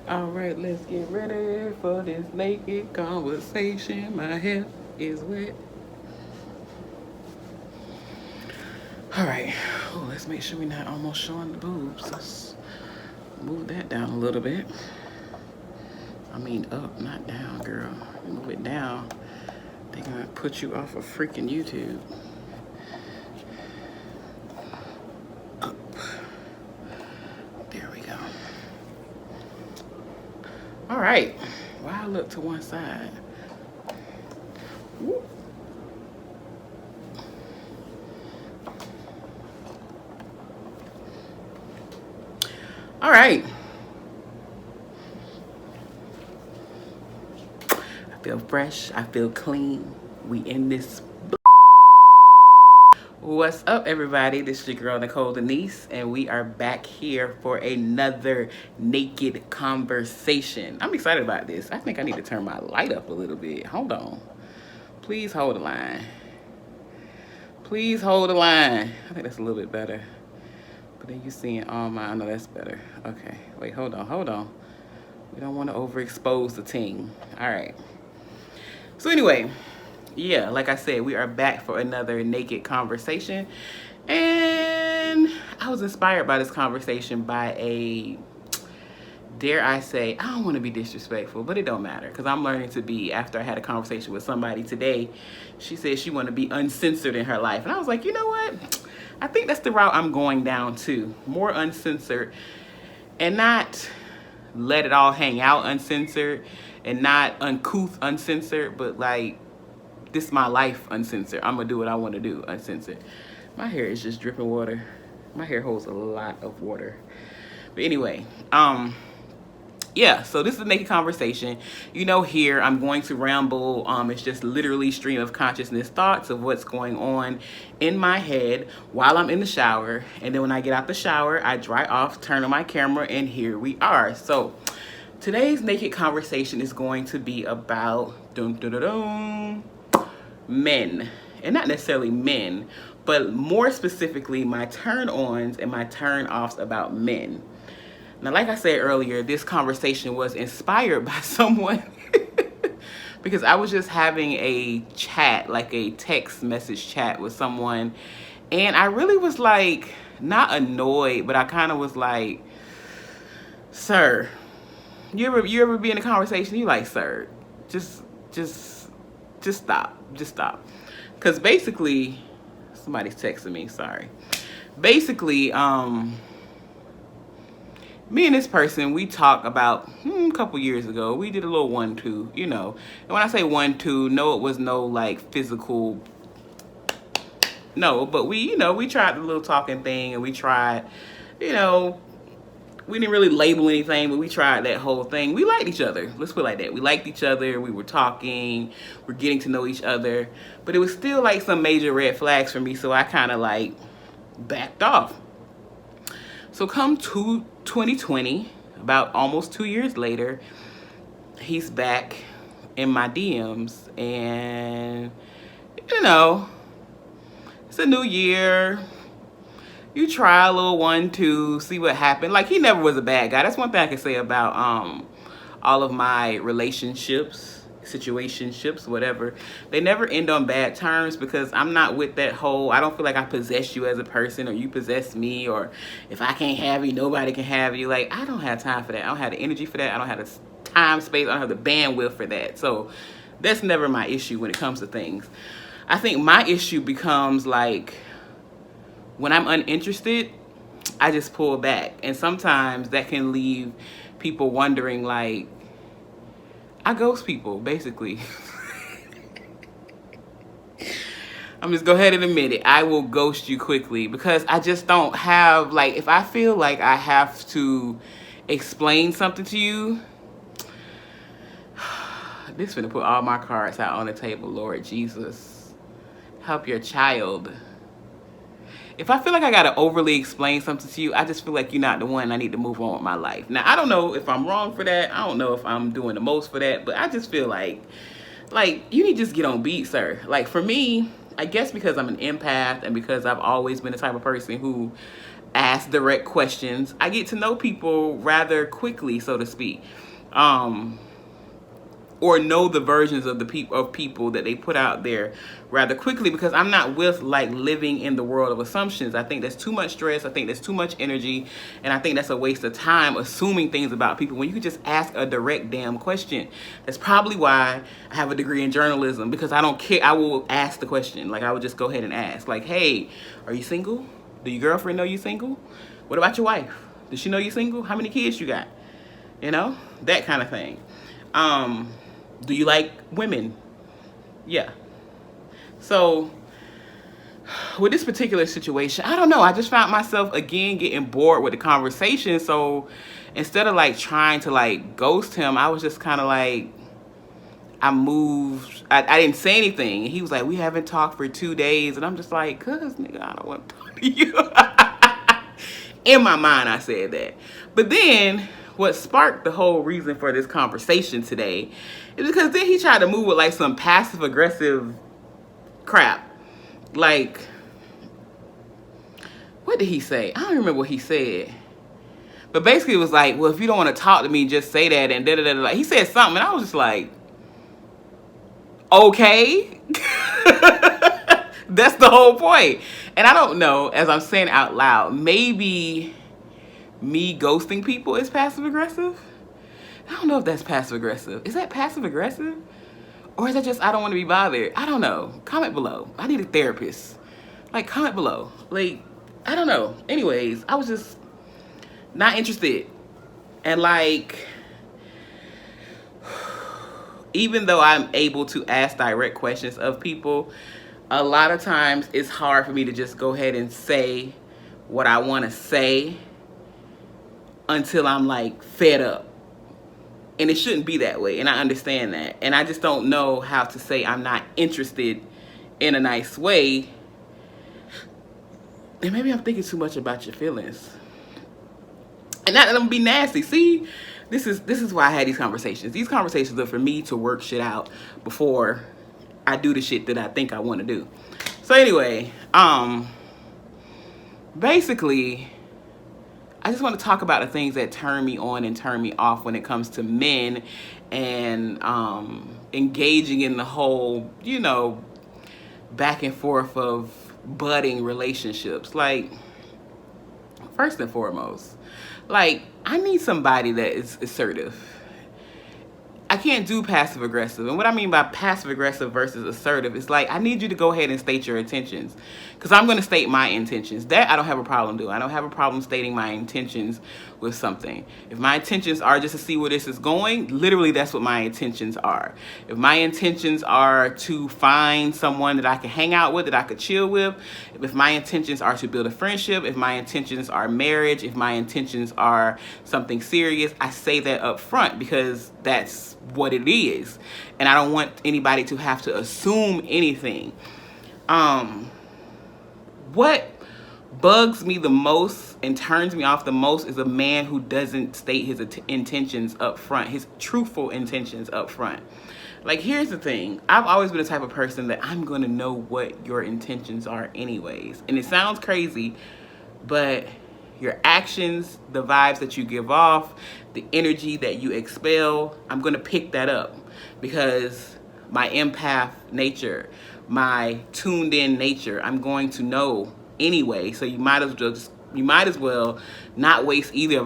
All right, let's get ready for this naked conversation. My hair is wet. All right, let's make sure we're not almost showing the boobs. Let's move that down a little bit. I mean up, not down, girl. Move it down. They're gonna put you off of freaking YouTube. Up. There we go. All right. Why I look to one side? Woo. All right. I feel fresh. I feel clean. We in this. What's up, everybody? This is your girl, Nicole Denise, and we are back here for another naked conversation. I'm excited about this. I think I need to turn my light up a little bit. Hold on. Please hold the line. Please hold the line. I think that's a little bit better. But then you seeing all my, I know that's better. Okay, wait, hold on. We don't want to overexpose the ting. All right. So anyway, yeah, like I said, we are back for another naked conversation. And I was inspired by this conversation by a, dare I say, I don't want to be disrespectful, but it don't matter because I'm learning to be. After I had a conversation with somebody today, she said she wanted to be uncensored in her life. And I was like, you know what? I think that's the route I'm going down to. More uncensored and not let it all hang out uncensored and not uncouth uncensored, but like, this is my life uncensored. I'm gonna do what I want to do uncensored. My hair is just dripping water. My hair holds a lot of water. But anyway, yeah, so this is a naked conversation. You know, here I'm going to ramble. It's just literally stream of consciousness thoughts of what's going on in my head while I'm in the shower. And then when I get out the shower, I dry off, turn on my camera, and here we are. So today's naked conversation is going to be about men. And not necessarily men, but more specifically my turn-ons and my turn-offs about men. Now, like I said earlier, this conversation was inspired by someone because I was just having a chat, like a text message chat with someone. And I really was like, not annoyed, but I kind of was like, sir, you ever be in a conversation, you like, sir, just stop. Because basically, somebody's texting me, sorry. Basically, me and this person, we talked about a couple years ago. We did a little 1-2, you know. And when I say 1-2, no, it was no like physical, no, but we, you know, we tried the little talking thing and we tried, you know, we didn't really label anything, but we tried that whole thing. We liked each other. Let's put it like that. We liked each other. We were talking. We're getting to know each other. But it was still like some major red flags for me, so I kind of like backed off. So come to 2020, about almost 2 years later, he's back in my DMs. And, you know, it's a new year. You try a little 1-2, see what happened. Like, he never was a bad guy. That's one thing I can say about all of my relationships, situationships, whatever. They never end on bad terms because I'm not with that whole, I don't feel like I possess you as a person or you possess me, or if I can't have you, nobody can have you. Like, I don't have time for that. I don't have the energy for that. I don't have the time, space. I don't have the bandwidth for that. So that's never my issue when it comes to things. I think my issue becomes like, when I'm uninterested, I just pull back. And sometimes that can leave people wondering, like, I ghost people, basically. I'm just go ahead and admit it. I will ghost you quickly because I just don't have, like, if I feel like I have to explain something to you, this is gonna put all my cards out on the table, Lord Jesus. Help your child. If I feel like I gotta overly explain something to you, I just feel like you're not the one. I need to move on with my life. Now, I don't know if I'm wrong for that. I don't know if I'm doing the most for that, but I just feel like you need to just get on beat, sir. Like, for me, I guess because I'm an empath and because I've always been the type of person who ask direct questions. I get to know people rather quickly, so to speak. Or know the versions of people that they put out there rather quickly, because I'm not with like living in the world of assumptions. I think that's too much stress. I think that's too much energy, and I think that's a waste of time assuming things about people when you could just ask a direct damn question. That's probably why I have a degree in journalism, because I don't care. I will ask the question. Like, I would just go ahead and ask, like, hey, are you single? Do your girlfriend know you single? What about your wife? Does she know you single? How many kids you got? You know, that kind of thing. Do you like women? Yeah. So with this particular situation, I don't know. I just found myself again getting bored with the conversation. So instead of like trying to like ghost him, I was just kind of like, I moved. I didn't say anything. And he was like, we haven't talked for 2 days. And I'm just like, cuz nigga, I don't want to talk to you. In my mind, I said that. But then what sparked the whole reason for this conversation today is because then he tried to move with like some passive aggressive crap. Like, what did he say? I don't remember what he said. But basically it was like, well, if you don't want to talk to me, just say that, and da-da-da-da. Like, he said something and I was just like, okay. That's the whole point. And I don't know, as I'm saying out loud, maybe me ghosting people is passive aggressive. I don't know if that's passive aggressive. Is that passive aggressive? Or is that just I don't want to be bothered? I don't know. Comment below. I need a therapist. Like, comment below. Like, I don't know. Anyways, I was just not interested. And like, even though I'm able to ask direct questions of people, a lot of times it's hard for me to just go ahead and say what I want to say until I'm like fed up. And it shouldn't be that way, and I understand that. And I just don't know how to say I'm not interested in a nice way. And maybe I'm thinking too much about your feelings. And not that I'm gonna be nasty. See, this is why I had these conversations. These conversations are for me to work shit out before I do the shit that I think I want to do. So anyway, basically, I just want to talk about the things that turn me on and turn me off when it comes to men and engaging in the whole, you know, back and forth of budding relationships. Like, first and foremost, like, I need somebody that is assertive. I can't do passive aggressive. And what I mean by passive aggressive versus assertive is like, I need you to go ahead and state your intentions, because I'm going to state my intentions. That I don't have a problem doing. I don't have a problem stating my intentions with something. If my intentions are just to see where this is going, literally that's what my intentions are. If my intentions are to find someone that I can hang out with, that I could chill with, if my intentions are to build a friendship, if my intentions are marriage, if my intentions are something serious, I say that up front, because that's what it is. And I don't want anybody to have to assume anything. What bugs me the most and turns me off the most is a man who doesn't state his intentions up front, his truthful intentions up front. Like, here's the thing. I've always been the type of person that I'm going to know what your intentions are anyways. And it sounds crazy, but your actions, the vibes that you give off, the energy that you expel, I'm going to pick that up, because my empath nature, my tuned in nature, I'm going to know anyway. So you might as well not waste either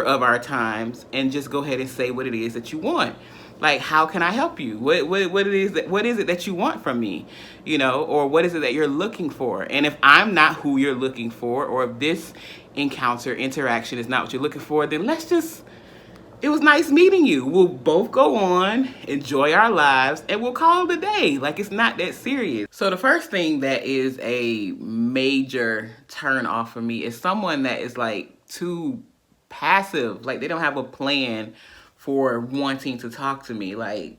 of our times and just go ahead and say what it is that you want. Like, how can I help you? What is it that you want from me? You know, or what is it that you're looking for? And if I'm not who you're looking for, or if this interaction is not what you're looking for, then it was nice meeting you. We'll both go on, enjoy our lives, and we'll call it a day. Like, it's not that serious. So the first thing that is a major turn off for me is someone that is like too passive. Like, they don't have a plan for wanting to talk to me. Like,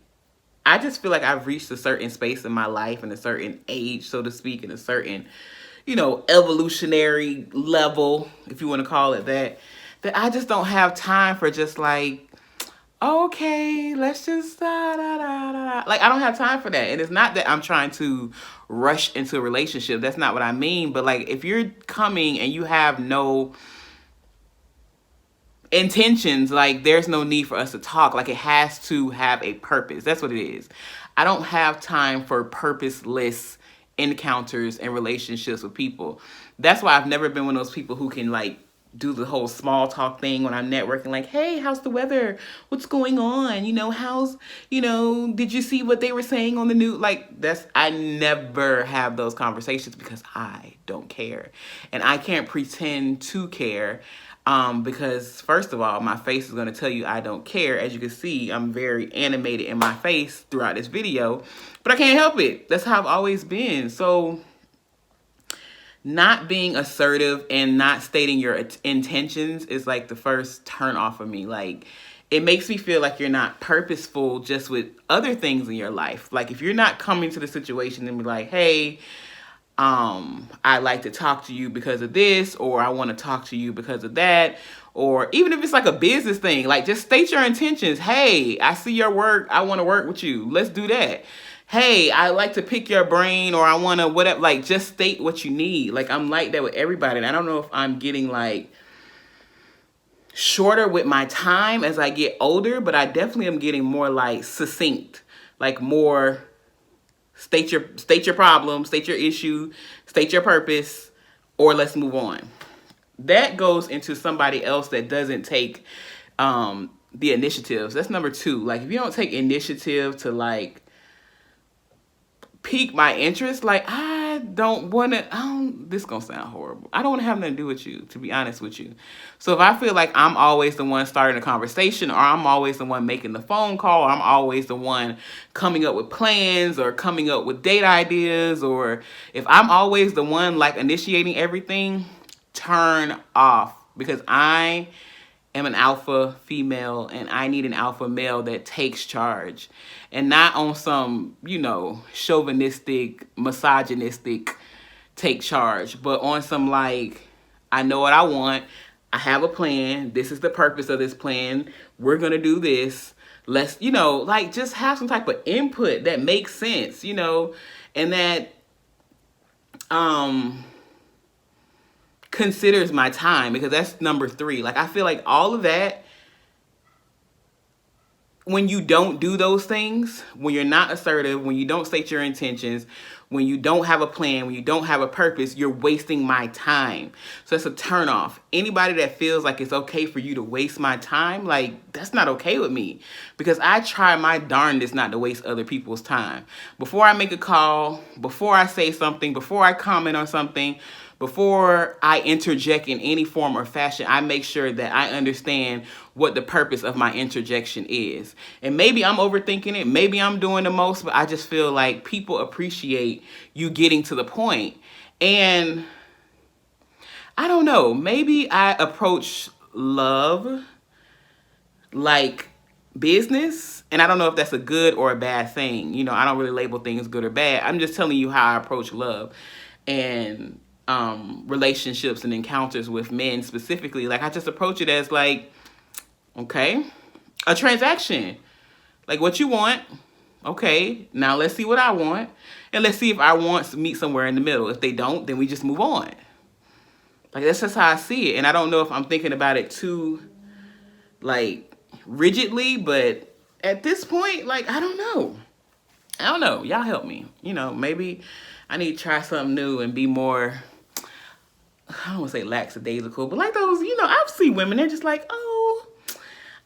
I just feel like I've reached a certain space in my life and a certain age, so to speak, and a certain, you know, evolutionary level, if you want to call it that, that I just don't have time for just like, okay, let's just like, I don't have time for that. And it's not that I'm trying to rush into a relationship. That's not what I mean. But like, if you're coming and you have no intentions, like, there's no need for us to talk. Like, it has to have a purpose. That's what it is. I don't have time for purposeless encounters and relationships with people. That's why I've never been one of those people who can like do the whole small talk thing when I'm networking, like, hey, how's the weather, what's going on, how's, did you see what they were saying on the news? Like, I never have those conversations because I don't care, and I can't pretend to care. Because first of all, my face is going to tell you I don't care. As you can see, I'm very animated in my face throughout this video, but I can't help it. That's how I've always been. So not being assertive and not stating your intentions is like the first turn off of me. Like, it makes me feel like you're not purposeful just with other things in your life. Like, if you're not coming to the situation and be like, hey, I like to talk to you because of this, or I want to talk to you because of that, or even if it's like a business thing, like, just state your intentions. Hey, I see your work. I want to work with you. Let's do that. Hey, I like to pick your brain, or I want to whatever. Like, just state what you need. Like, I'm like that with everybody. And I don't know if I'm getting like shorter with my time as I get older, but I definitely am getting more like succinct, like more state your problem, state your issue, state your purpose, or let's move on. That goes into somebody else that doesn't take the initiatives. That's number 2. Like, if you don't take initiative to like pique my interest, like, I don't want to, this gonna sound horrible. I don't want to have nothing to do with you, to be honest with you. So if I feel like I'm always the one starting a conversation, or I'm always the one making the phone call, or I'm always the one coming up with plans or coming up with date ideas, or if I'm always the one like initiating everything, turn off. Because I am an alpha female and I need an alpha male that takes charge, and not on some, chauvinistic, misogynistic take charge, but on some like, I know what I want. I have a plan. This is the purpose of this plan. We're going to do this. Let's, like, just have some type of input that makes sense, and that considers my time, because that's number 3. Like, I feel like all of that, when you don't do those things, when you're not assertive, when you don't state your intentions, when you don't have a plan, when you don't have a purpose, you're wasting my time. So that's a turnoff. Anybody that feels like it's okay for you to waste my time, like, that's not okay with me, because I try my darndest not to waste other people's time. Before I make a call, before I say something, before I comment on something, before I interject in any form or fashion, I make sure that I understand what the purpose of my interjection is. And maybe I'm overthinking it. Maybe I'm doing the most, but I just feel like people appreciate you getting to the point. And I don't know, maybe I approach love like business, and I don't know if that's a good or a bad thing. I don't really label things good or bad. I'm just telling you how I approach love and relationships and encounters with men specifically. Like, I just approach it as like, okay, a transaction. Like, what you want, okay, now let's see what I want, and let's see if our wants meet somewhere in the middle. If they don't, then we just move on. Like, that's just how I see it. And I don't know if I'm thinking about it too like rigidly, but at this point, like, I don't know. Y'all help me. Maybe I need to try something new and be more, I don't want to say lackadaisical, but like those, I've seen women, they're just like, oh,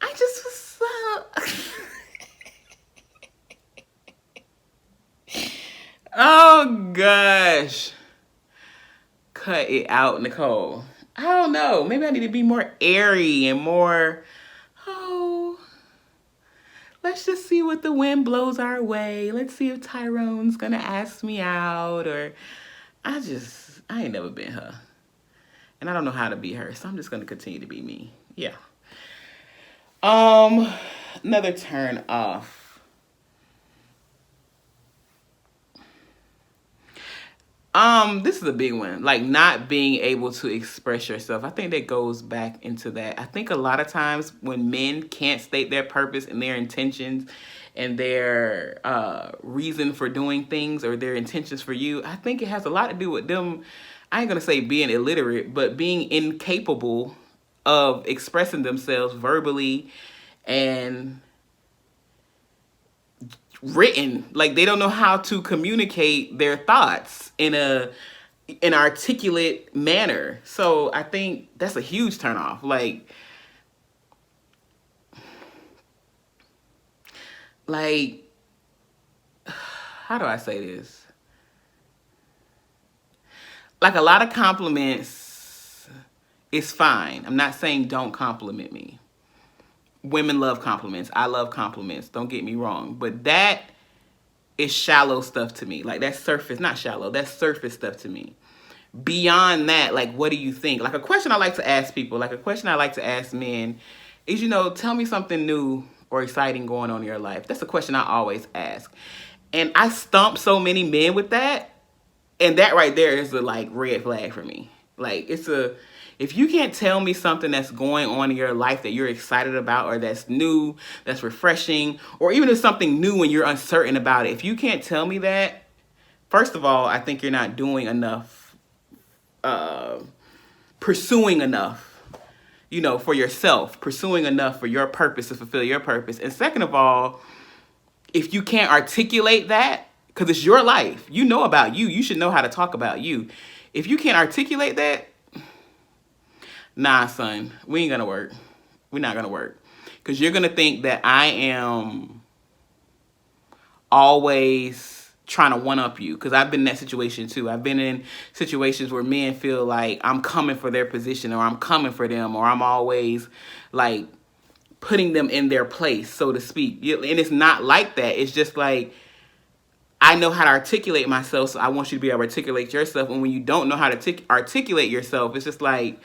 I just was, oh gosh. Cut it out, Nicole. I don't know. Maybe I need to be more airy and more, let's just see what the wind blows our way. Let's see if Tyrone's gonna ask me out, or I ain't never been her. And I don't know how to be her, so I'm just gonna continue to be me. Yeah. Another turn off. This is a big one. Like not being able to express yourself. I think that goes back into that. I think a lot of times when men can't state their purpose and their intentions and their reason for doing things or their intentions for you, I think it has a lot to do with them. I ain't gonna say being illiterate, but being incapable of expressing themselves verbally and written. Like they don't know how to communicate their thoughts in an articulate manner. So I think that's a huge turnoff. Like how do I say this? Like a lot of compliments is fine. I'm not saying don't compliment me. Women love compliments. I love compliments. Don't get me wrong. But that is shallow stuff to me. Like that's surface, not shallow. That's surface stuff to me. Beyond that, like, what do you think? Like a question I like to ask people, like a question I like to ask men is, tell me something new or exciting going on in your life. That's a question I always ask. And I stump so many men with that. And that right there is a like red flag for me. Like if you can't tell me something that's going on in your life that you're excited about or that's new, that's refreshing, or even if something new and you're uncertain about it, if you can't tell me that, first of all, I think you're not doing enough, pursuing enough, for yourself, pursuing enough for your purpose to fulfill your purpose. And second of all, if you can't articulate that, because it's your life, about you, you should know how to talk about you. If you can't articulate that, nah, son, we ain't gonna work. We're not gonna work. Because you're gonna think that I am always trying to one-up you. Because I've been in that situation too. I've been in situations where men feel like I'm coming for their position or I'm coming for them or I'm always like putting them in their place, so to speak. And it's not like that. It's just like, I know how to articulate myself, so I want you to be able to articulate yourself. And when you don't know how to articulate yourself, it's just like,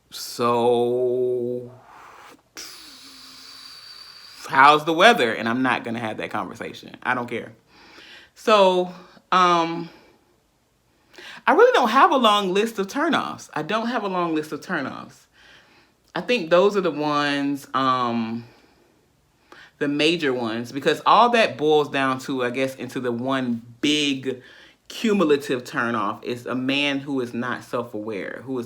so how's the weather? And I'm not going to have that conversation. I don't care. So, I really don't have a long list of turnoffs. I don't have a long list of turnoffs. I think those are the ones, the major ones, because all that boils down to, I guess, into the one big cumulative turnoff is a man who is not self-aware, who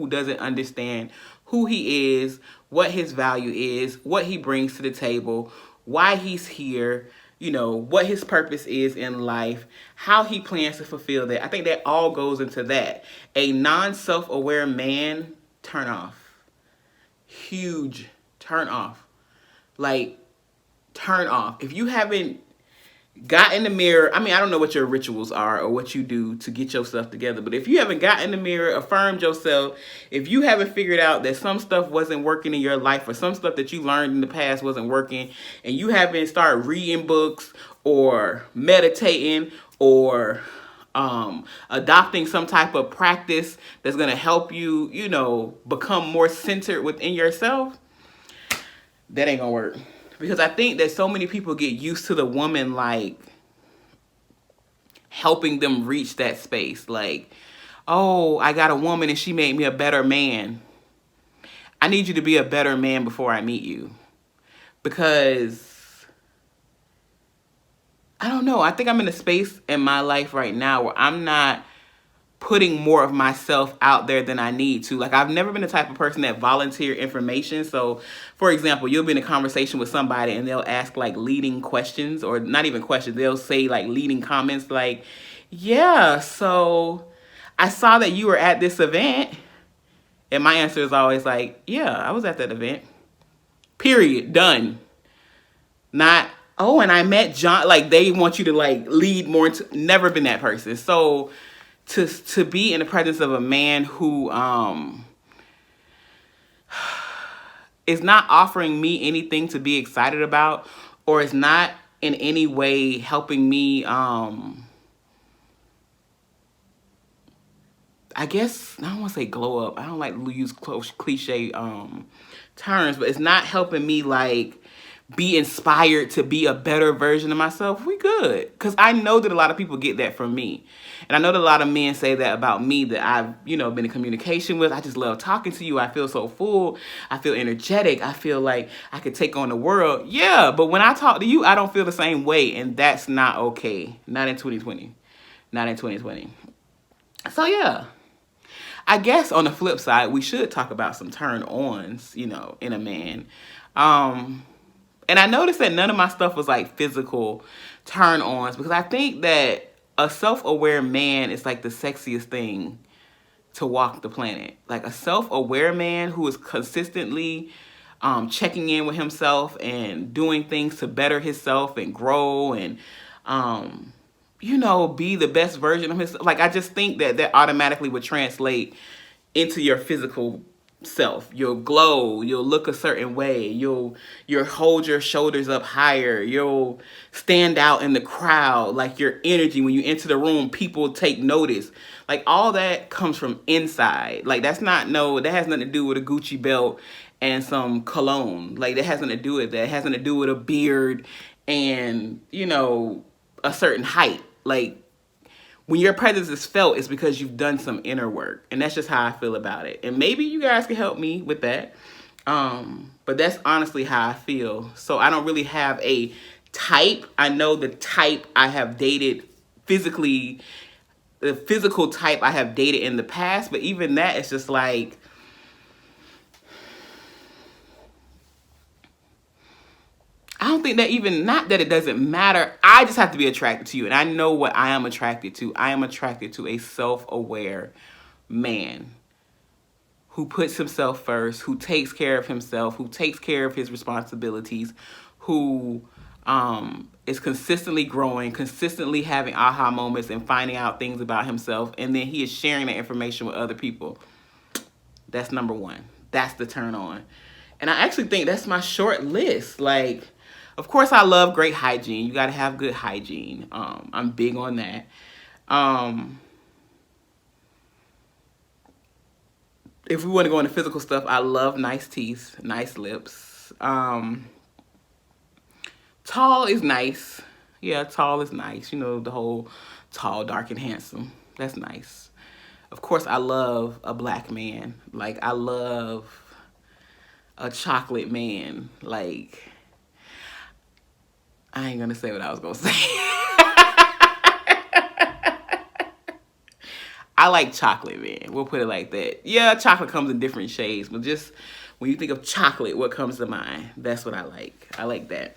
doesn't understand who he is, what his value is, what he brings to the table, why he's here, what his purpose is in life, how he plans to fulfill that. I think that all goes into that. A non-self-aware man, turn off. Huge turn off. Like, turn off. If you haven't got in the mirror, I don't know what your rituals are or what you do to get yourself together, but if you haven't got in the mirror, affirmed yourself, if you haven't figured out that some stuff wasn't working in your life or some stuff that you learned in the past wasn't working, and you haven't started reading books or meditating or adopting some type of practice that's going to help you, become more centered within yourself, that ain't gonna work. Because I think that so many people get used to the woman, like, helping them reach that space. Like, oh, I got a woman and she made me a better man. I need you to be a better man before I meet you. Because, I don't know. I think I'm in a space in my life right now where I'm not putting more of myself out there than I need to. Like, I've never been the type of person that volunteer information. So, for example, you'll be in a conversation with somebody and they'll ask like leading questions, or not even questions. They'll say like leading comments like, yeah, so I saw that you were at this event. And my answer is always like, yeah, I was at that event. Period. Done. Not, oh, and I met John. Like, they want you to like lead more into, never been that person. So, to be in the presence of a man who is not offering me anything to be excited about, or is not in any way helping me, I guess, I don't want to say glow up. I don't like to use cliche terms, but it's not helping me like be inspired to be a better version of myself, we good. Because I know that a lot of people get that from me. And I know that a lot of men say that about me that I've, been in communication with. I just love talking to you. I feel so full. I feel energetic. I feel like I could take on the world. Yeah, but when I talk to you, I don't feel the same way. And that's not okay. Not in 2020. Not in 2020. So yeah. I guess on the flip side, we should talk about some turn-ons, in a man. And I noticed that none of my stuff was like physical turn-ons, because I think that a self-aware man is like the sexiest thing to walk the planet. Like a self-aware man who is consistently checking in with himself and doing things to better himself and grow and, be the best version of himself. Like, I just think that that automatically would translate into your physical self. You'll glow, you'll look a certain way, you'll hold your shoulders up higher, you'll stand out in the crowd, like your energy when you enter the room, people take notice. Like all that comes from inside. Like that has nothing to do with a Gucci belt and some cologne. Like that has nothing to do with that. It has nothing to do with a beard and, a certain height. Like when your presence is felt, it's because you've done some inner work. And that's just how I feel about it. And maybe you guys can help me with that. But that's honestly how I feel. So I don't really have a type. I know the type I have dated physically, the physical type I have dated in the past. But even that, it's just like, I don't think that not that it doesn't matter. I just have to be attracted to you. And I know what I am attracted to. I am attracted to a self-aware man who puts himself first, who takes care of himself, who takes care of his responsibilities, who is consistently growing, consistently having aha moments and finding out things about himself. And then he is sharing that information with other people. That's number one. That's the turn on. And I actually think that's my short list. Like, of course, I love great hygiene. You got to have good hygiene. I'm big on that. If we want to go into physical stuff, I love nice teeth, nice lips. Tall is nice. Yeah, tall is nice. The whole tall, dark, and handsome. That's nice. Of course, I love a black man. Like, I love a chocolate man. Like, I ain't gonna say what I was gonna say. I like chocolate, man. We'll put it like that. Yeah, chocolate comes in different shades, but just when you think of chocolate, what comes to mind? That's what I like. I like that.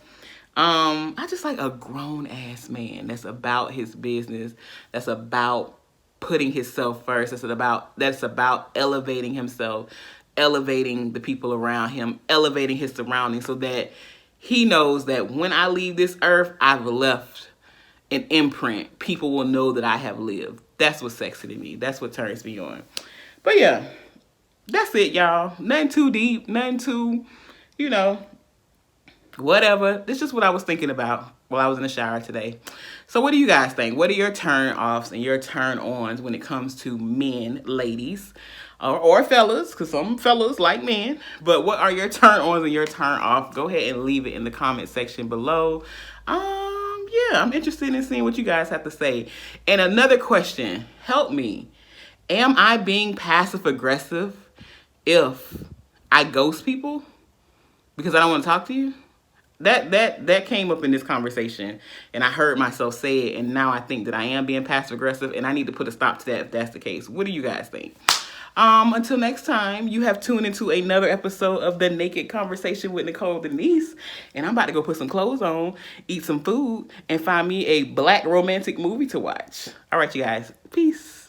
I just like a grown-ass man that's about his business, that's about putting himself first, that's about elevating himself, elevating the people around him, elevating his surroundings so that he knows that when I leave this earth, I've left an imprint. People will know that I have lived. That's what's sexy to me. That's what turns me on. But yeah, that's it, y'all. Nothing too deep, nothing too, whatever. This is just what I was thinking about while I was in the shower today. So what do you guys think? What are your turn offs and your turn ons when it comes to men, ladies, or fellas? Because some fellas like men. But what are your turn ons and your turn offs? Go ahead and leave it in the comment section below. Yeah, I'm interested in seeing what you guys have to say. And another question, help me. Am I being passive aggressive if I ghost people because I don't want to talk to you? That came up in this conversation, and I heard myself say it, and now I think that I am being passive aggressive, and I need to put a stop to that if that's the case. What do you guys think? Until next time, you have tuned into another episode of The Naked Conversation with Nicole Denise, and I'm about to go put some clothes on, eat some food, and find me a black romantic movie to watch. All right, you guys. Peace.